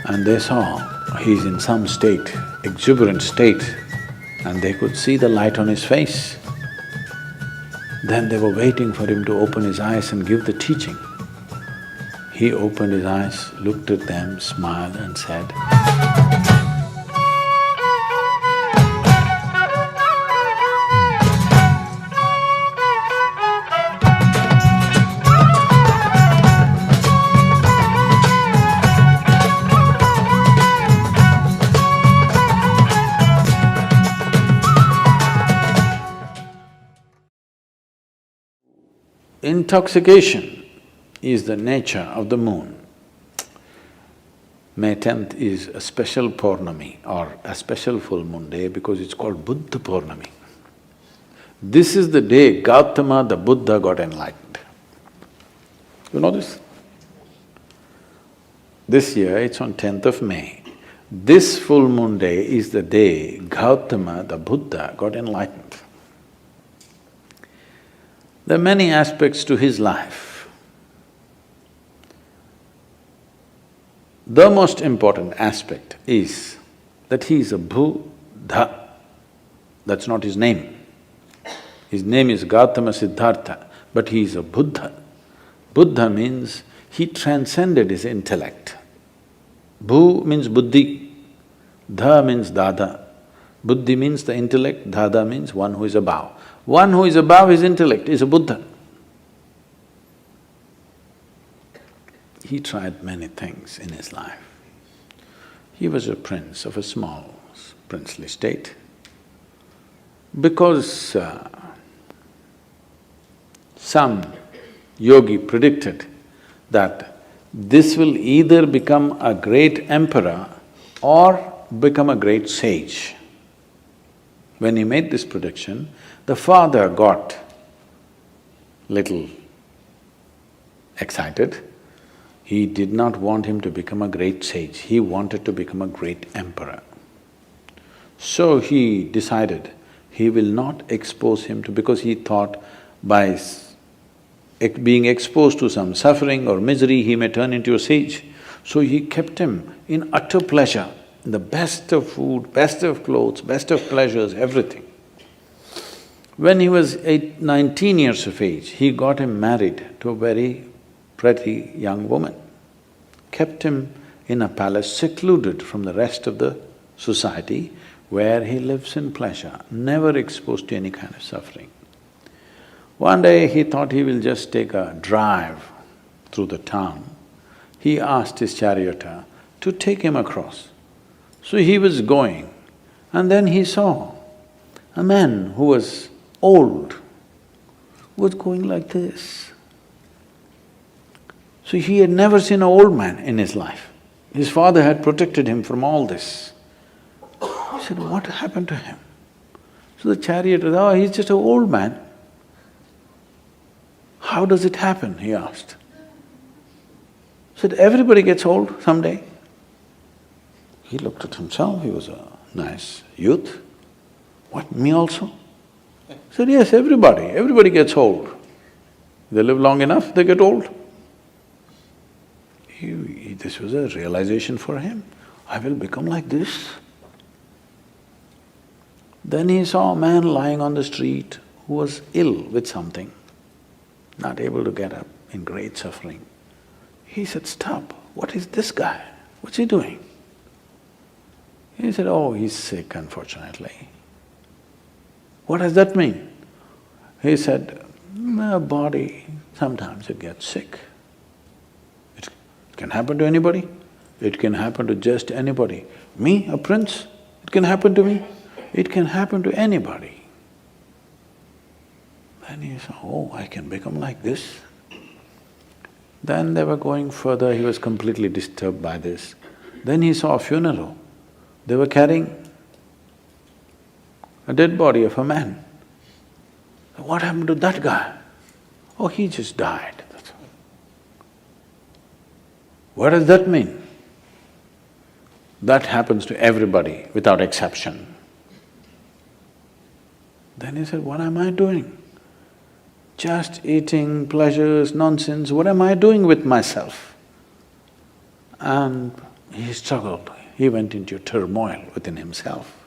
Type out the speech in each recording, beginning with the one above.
and they saw he's in some state, exuberant state, and they could see the light on his face. Then they were waiting for him to open his eyes and give the teaching. He opened his eyes, looked at them, smiled and said, intoxication is the nature of the moon. May 10th is a special Purnami or a special full moon day because it's called Buddha Purnami. This is the day Gautama the Buddha got enlightened. You know this? This year it's on 10th of May. This full moon day is the day Gautama the Buddha got enlightened. There are many aspects to his life. The most important aspect is that he is a Buddha. That's not his name. His name is Gautama Siddhartha, but he is a Buddha. Buddha means he transcended his intellect. Bu means buddhi, dha means dada. Buddhi means the intellect, dada means one who is above. One who is above his intellect is a Buddha. He tried many things in his life. He was a prince of a small princely state. Because some yogi predicted that this will either become a great emperor or become a great sage. When he made this prediction, the father got little excited. He did not want him to become a great sage, he wanted to become a great emperor. So he decided he will not expose him to… because he thought by being exposed to some suffering or misery, he may turn into a sage. So he kept him in utter pleasure, the best of food, best of clothes, best of pleasures, everything. When he was 19 years of age, he got him married to a very pretty young woman, kept him in a palace secluded from the rest of the society where he lives in pleasure, never exposed to any kind of suffering. One day he thought he will just take a drive through the town. He asked his charioteer to take him across. So he was going, and then he saw a man who was old, was going like this. So he had never seen an old man in his life. His father had protected him from all this. He said, what happened to him? So the charioteer said, oh, he's just an old man. How does it happen? He asked. He said, everybody gets old someday. He looked at himself, he was a nice youth. What, me also? He said, yes, everybody gets old. They live long enough, they get old. This was a realization for him, I will become like this. Then he saw a man lying on the street who was ill with something, not able to get up, in great suffering. He said, stop, what is this guy? What's he doing? He said, oh, he's sick, unfortunately. What does that mean? He said, my body, sometimes it gets sick. It can happen to anybody, it can happen to just anybody. Me, a prince, it can happen to me, it can happen to anybody. Then he said, oh, I can become like this. Then they were going further, he was completely disturbed by this. Then he saw a funeral. They were carrying a dead body of a man. What happened to that guy? Oh, he just died, that's all. What does that mean? That happens to everybody without exception. Then he said, what am I doing? Just eating, pleasures, nonsense, what am I doing with myself? And he struggled, he went into turmoil within himself.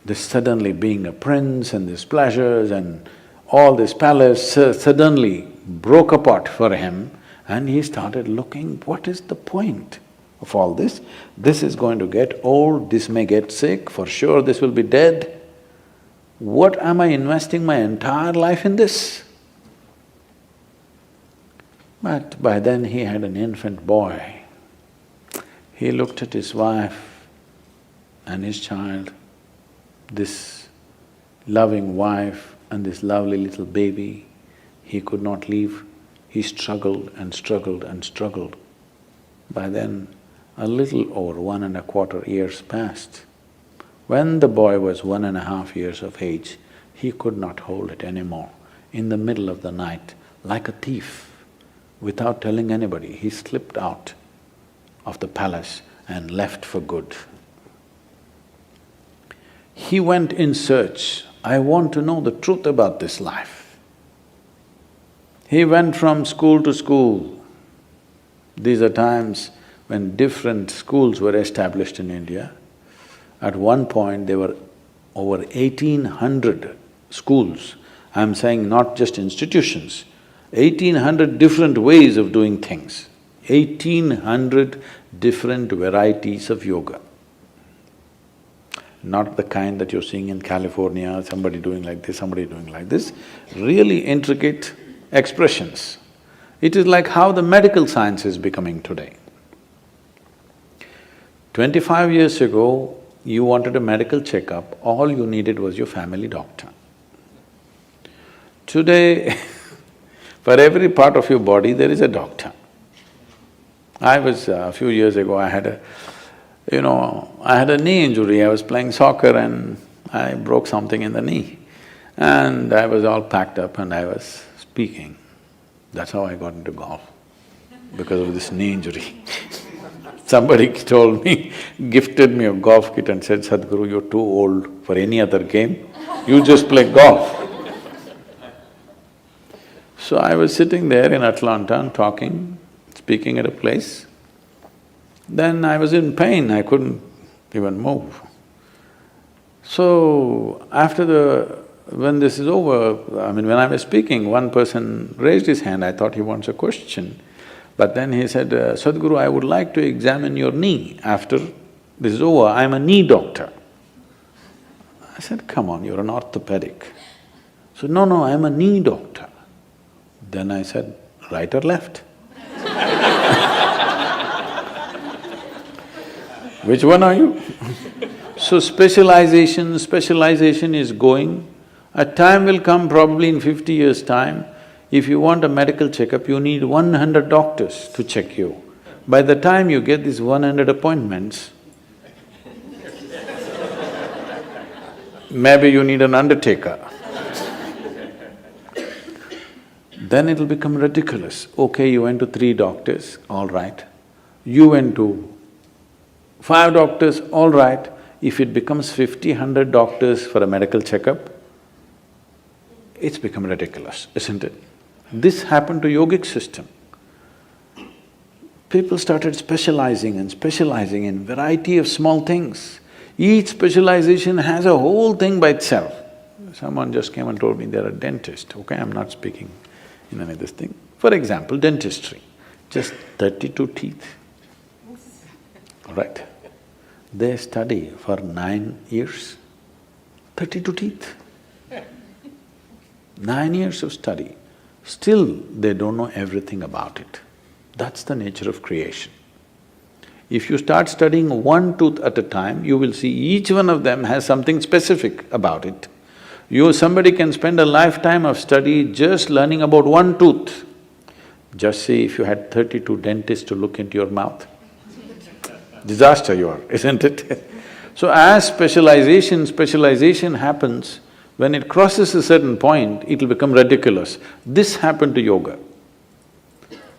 This suddenly being a prince and these pleasures and all this palace suddenly broke apart for him, and he started looking, what is the point of all this? This is going to get old, this may get sick, for sure this will be dead. What am I investing my entire life in this? But by then he had an infant boy. He looked at his wife and his child, this loving wife and this lovely little baby. He could not leave. He struggled and struggled and struggled. By then, a little over 1.25 years passed. When the boy was 1.5 years of age, he could not hold it anymore. In the middle of the night, like a thief, without telling anybody, he slipped out of the palace and left for good. He went in search, I want to know the truth about this life. He went from school to school. These are times when different schools were established in India. At one point, there were over 1,800 schools. I'm saying not just institutions, 1,800 different ways of doing things, 1,800 different varieties of yoga. Not the kind that you're seeing in California, somebody doing like this, somebody doing like this, really intricate expressions. It is like how the medical science is becoming today. 25 years ago, you wanted a medical checkup, all you needed was your family doctor. Today, for every part of your body, there is a doctor. A few years ago, I had a knee injury. I was playing soccer and I broke something in the knee. And I was all packed up and I was speaking. That's how I got into golf, because of this knee injury. Somebody told me, gifted me a golf kit and said, Sadhguru, you're too old for any other game, you just play golf. So I was sitting there in Atlanta and talking, speaking at a place. Then I was in pain, I couldn't even move. So when this is over, when I was speaking, one person raised his hand, I thought he wants a question. But then he said, Sadhguru, I would like to examine your knee after this is over, I'm a knee doctor. I said, come on, you're an orthopedic. So, no, I'm a knee doctor. Then I said, right or left? Which one are you? So specialization is going. A time will come probably in 50 years' time, if you want a medical checkup, you need 100 doctors to check you. By the time you get these 100 appointments, maybe you need an undertaker. Then it'll become ridiculous. Okay, you went to 3 doctors, all right. You went to 5 doctors, all right. If it becomes 50, 100 doctors for a medical checkup, it's become ridiculous, isn't it? This happened to yogic system. People started specializing in variety of small things. Each specialization has a whole thing by itself. Someone just came and told me they're a dentist, okay, I'm not speaking in any of this thing. For example, dentistry, just 32 teeth, all right? They study for 9 years, 32 teeth. 9 years of study. Still, they don't know everything about it. That's the nature of creation. If you start studying one tooth at a time, you will see each one of them has something specific about it. Somebody can spend a lifetime of study just learning about one tooth. Just see if you had 32 dentists to look into your mouth. Disaster you are, isn't it? So as specialization happens, when it crosses a certain point, it'll become ridiculous. This happened to yoga.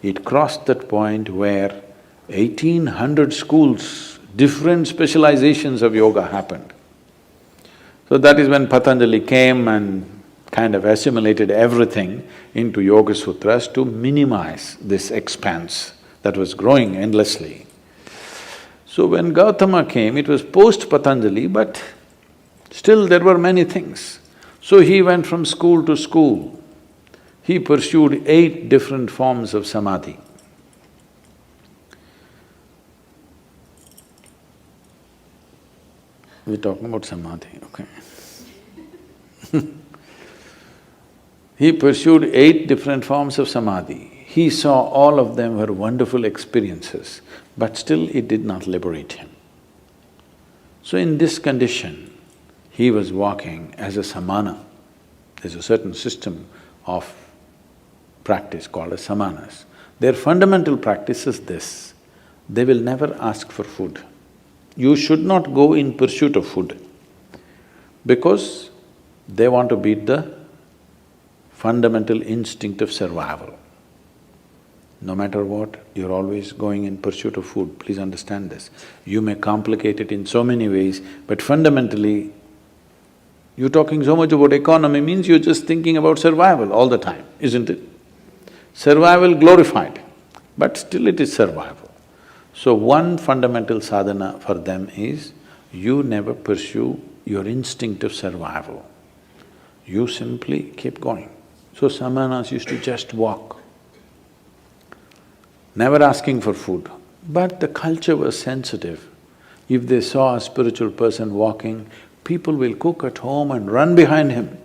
It crossed that point where 1,800 schools, different specializations of yoga happened. So that is when Patanjali came and kind of assimilated everything into Yoga Sutras to minimize this expanse that was growing endlessly. So when Gautama came, it was post-Patanjali, but still there were many things. So he went from school to school. He pursued 8 different forms of samadhi. We're talking about samadhi, okay. He pursued 8 different forms of samadhi. He saw all of them were wonderful experiences, but still it did not liberate him. So in this condition, he was walking as a samana. There's a certain system of practice called as samanas. Their fundamental practice is this: they will never ask for food. You should not go in pursuit of food because they want to beat the fundamental instinct of survival. No matter what, you're always going in pursuit of food, please understand this. You may complicate it in so many ways, but fundamentally, you're talking so much about economy means you're just thinking about survival all the time, isn't it? Survival glorified, but still it is survival. So one fundamental sadhana for them is, you never pursue your instinct of survival. You simply keep going. So samanas used to just walk, never asking for food. But the culture was sensitive. If they saw a spiritual person walking, people will cook at home and run behind him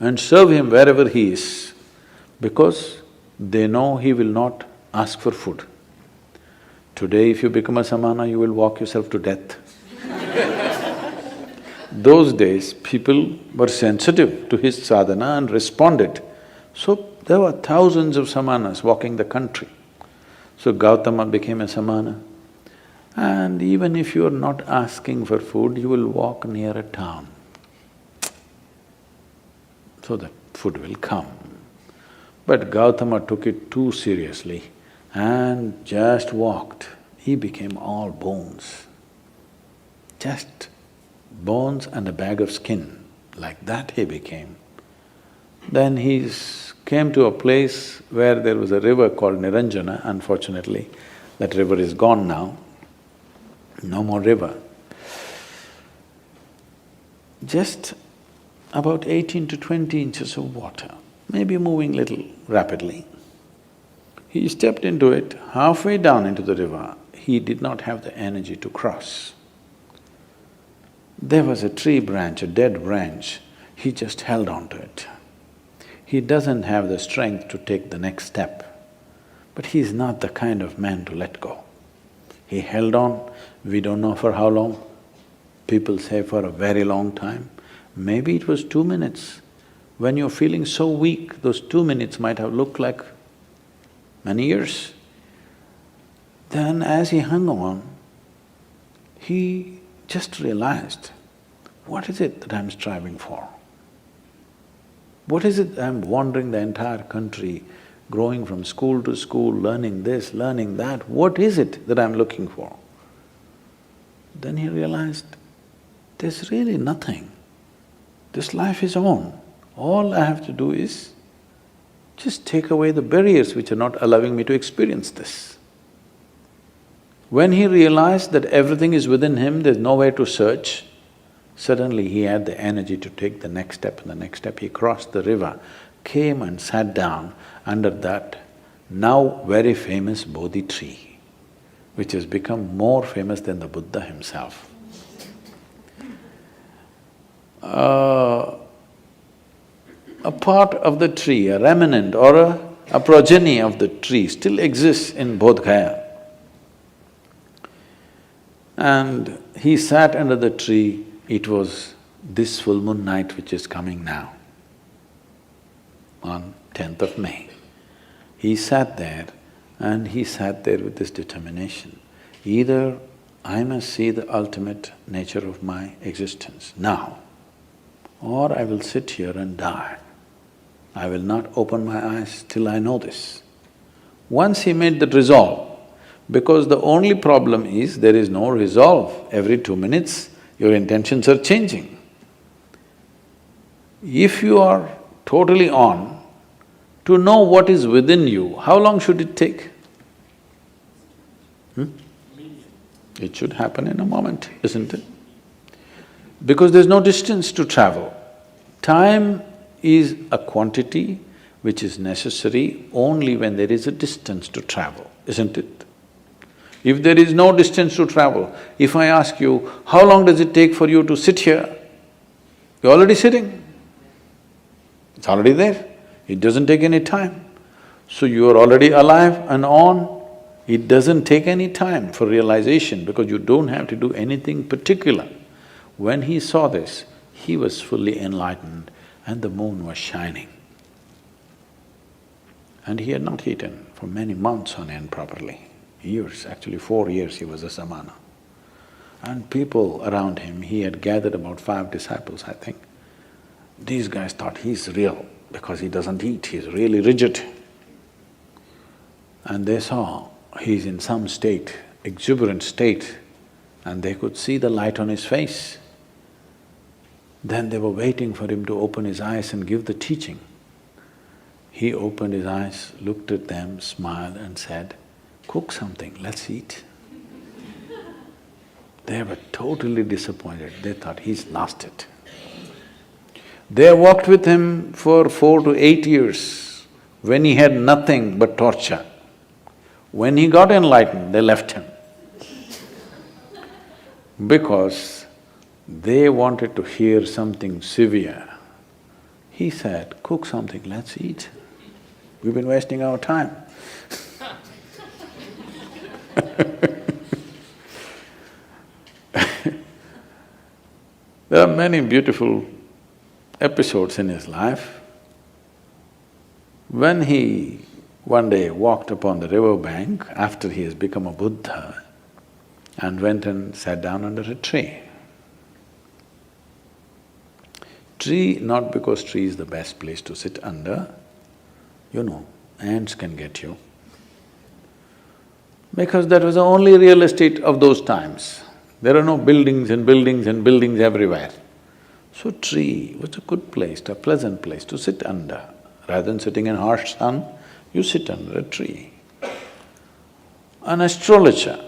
and serve him wherever he is, because they know he will not ask for food. Today, if you become a samana, you will walk yourself to death. Those days, people were sensitive to his sadhana and responded. So there were thousands of samanas walking the country. So Gautama became a samana. And even if you are not asking for food, you will walk near a town, so that food will come. But Gautama took it too seriously and just walked. He became all bones, just bones and a bag of skin, like that he became. Then he came to a place where there was a river called Niranjana. Unfortunately, that river is gone now, no more river. Just about 18 to 20 inches of water, maybe moving little rapidly. He stepped into it, halfway down into the river, he did not have the energy to cross. There was a tree branch, a dead branch, he just held on to it. He doesn't have the strength to take the next step, but he's not the kind of man to let go. He held on, we don't know for how long, people say for a very long time. Maybe it was 2 minutes. When you're feeling so weak, those 2 minutes might have looked like many years. Then as he hung on, he just realized, what is it that I'm striving for? What is it I'm wandering the entire country, growing from school to school, learning this, learning that, what is it that I'm looking for? Then he realized, there's really nothing. This life is on. All I have to do is just take away the barriers which are not allowing me to experience this. When he realized that everything is within him, there's nowhere to search, suddenly he had the energy to take the next step and the next step. He crossed the river, came and sat down under that now very famous Bodhi tree, which has become more famous than the Buddha himself. A part of the tree, a remnant or a progeny of the tree still exists in Bodh Gaya. And he sat under the tree. It was this full moon night which is coming now, on 10th of May. He sat there and he sat there with this determination. Either I must see the ultimate nature of my existence now, or I will sit here and die. I will not open my eyes till I know this. Once he made that resolve, because the only problem is there is no resolve. Every 2 minutes, your intentions are changing. If you are totally on, to know what is within you, how long should it take? It should happen in a moment, isn't it? Because there's no distance to travel. Time is a quantity which is necessary only when there is a distance to travel, isn't it? If there is no distance to travel, if I ask you, how long does it take for you to sit here? You're already sitting. It's already there. It doesn't take any time. So you are already alive and on. It doesn't take any time for realization because you don't have to do anything particular. When he saw this, he was fully enlightened and the moon was shining. And he had not eaten for many months on end properly. Years, actually 4 years he was a samana. And people around him, he had gathered about 5 disciples, I think. These guys thought he's real because he doesn't eat, he's really rigid. And they saw he's in some state, exuberant state, and they could see the light on his face. Then they were waiting for him to open his eyes and give the teaching. He opened his eyes, looked at them, smiled and said, "Cook something, let's eat." They were totally disappointed, they thought he's lost it. They walked with him for 4 to 8 years when he had nothing but torture. When he got enlightened, they left him because they wanted to hear something severe. He said, "Cook something, let's eat. We've been wasting our time." There are many beautiful episodes in his life. When he one day walked upon the river bank after he has become a Buddha and went and sat down under a tree. Tree, not because tree is the best place to sit under, ants can get you. Because that was the only real estate of those times. There are no buildings and buildings and buildings everywhere. So tree was a good place, a pleasant place to sit under. Rather than sitting in harsh sun, you sit under a tree. An astrologer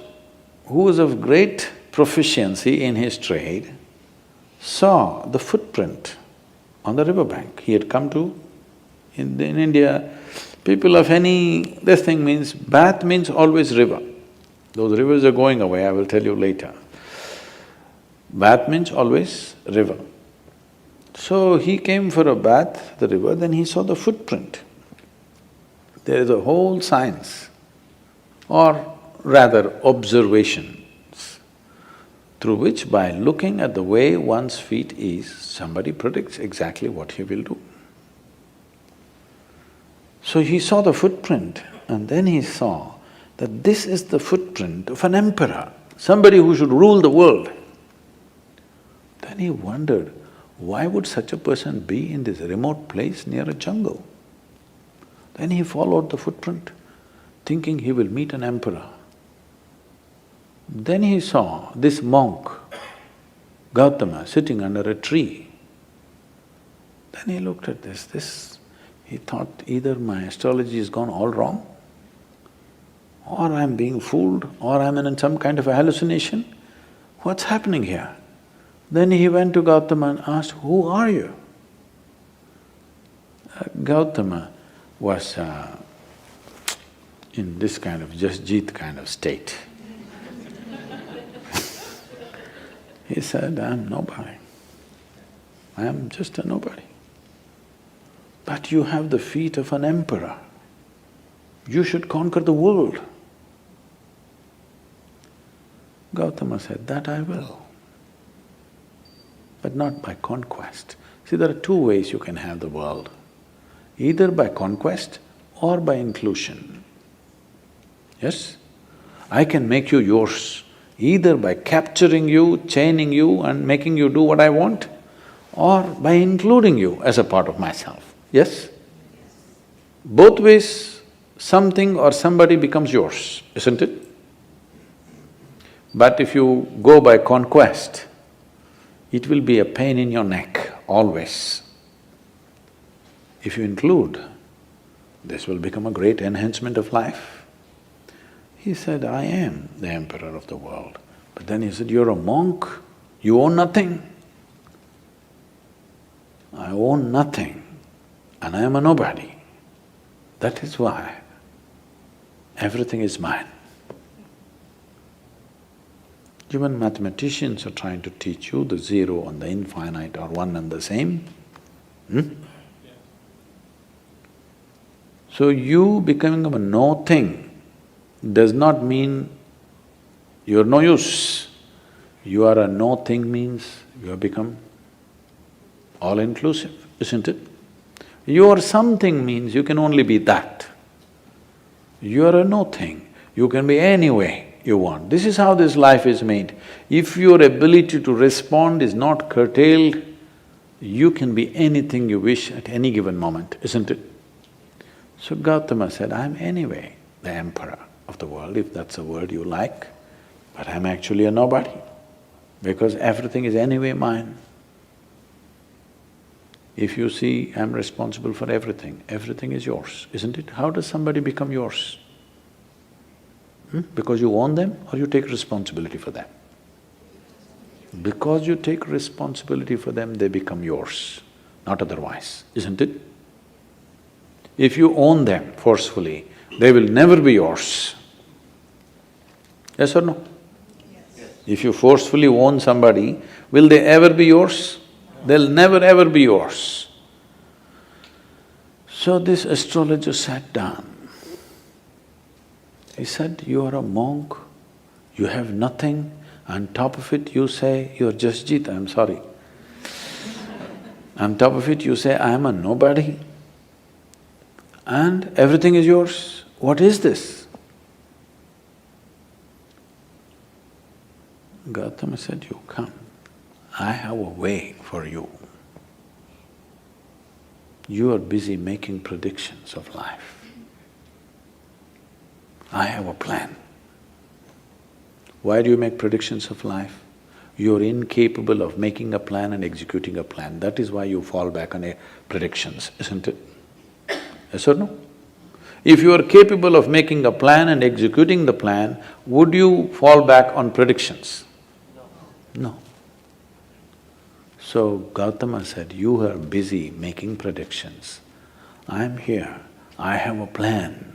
who was of great proficiency in his trade saw the footprint on the riverbank. He had come to… In India, people of this thing means… bath means always river. Those rivers are going away, I will tell you later. Bath means always river. So he came for a bath, the river, then he saw the footprint. There is a whole science, or rather observations, through which by looking at the way one's feet is, somebody predicts exactly what he will do. So he saw the footprint and then he saw that this is the footprint of an emperor, somebody who should rule the world. Then he wondered, why would such a person be in this remote place near a jungle? Then he followed the footprint, thinking he will meet an emperor. Then he saw this monk, Gautama, sitting under a tree. Then he looked at this, he thought either my astrology has gone all wrong, or I'm being fooled, or I'm in some kind of a hallucination. What's happening here? Then he went to Gautama and asked, "Who are you?" Gautama was in this kind of Jasjeet kind of state. He said, "I'm nobody. I am just a nobody. But you have the feet of an emperor. You should conquer the world." Gautama said, "That I will, but not by conquest." See, there are two ways you can have the world, either by conquest or by inclusion. Yes? I can make you yours, either by capturing you, chaining you and making you do what I want, or by including you as a part of myself. Yes? Both ways, something or somebody becomes yours, isn't it? But if you go by conquest, it will be a pain in your neck, always. If you include, this will become a great enhancement of life. He said, "I am the emperor of the world. But then he said, you're a monk, you own nothing. I own nothing and I am a nobody. That is why everything is mine. Even mathematicians are trying to teach you the zero and the infinite are one and the same. So you becoming a no thing does not mean you're no use. You are a no thing means you have become all-inclusive, isn't it? You are something means you can only be that. You are a no thing, you can be any way you want. This is how this life is made. If your ability to respond is not curtailed, you can be anything you wish at any given moment, isn't it? So Gautama said, I'm anyway the emperor of the world, if that's a word you like, but I'm actually a nobody, because everything is anyway mine. If you see, I'm responsible for everything, everything is yours, isn't it? How does somebody become yours? Because you own them or you take responsibility for them? Because you take responsibility for them, they become yours, not otherwise, isn't it? If you own them forcefully, they will never be yours. Yes or no? Yes. If you forcefully own somebody, will they ever be yours? They'll never ever be yours. So this astrologer sat down. He said, you are a monk, you have nothing, on top of it you say, you're Jasjit, I'm sorry. On top of it you say, I am a nobody and everything is yours. What is this? Gautama said, you come, I have a way for you. You are busy making predictions of life. I have a plan. Why do you make predictions of life? You're incapable of making a plan and executing a plan. That is why you fall back on predictions, isn't it? Yes or no? If you are capable of making a plan and executing the plan, would you fall back on predictions? No. So Gautama said, you are busy making predictions. I'm here, I have a plan.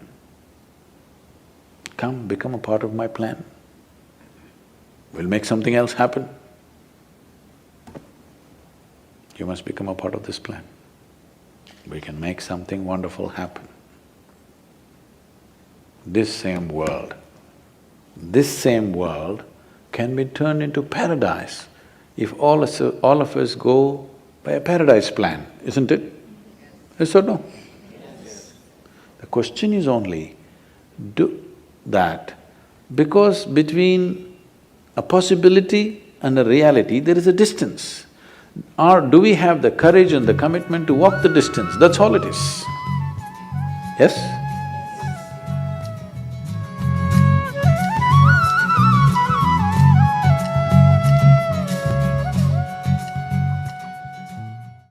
Come, become a part of my plan. We'll make something else happen. You must become a part of this plan. We can make something wonderful happen. This same world can be turned into paradise if all of us go by a paradise plan, isn't it? Yes or no? Yes. The question is only, do that, because between a possibility and a reality there is a distance. Or do we have the courage and the commitment to walk the distance? That's all it is. Yes?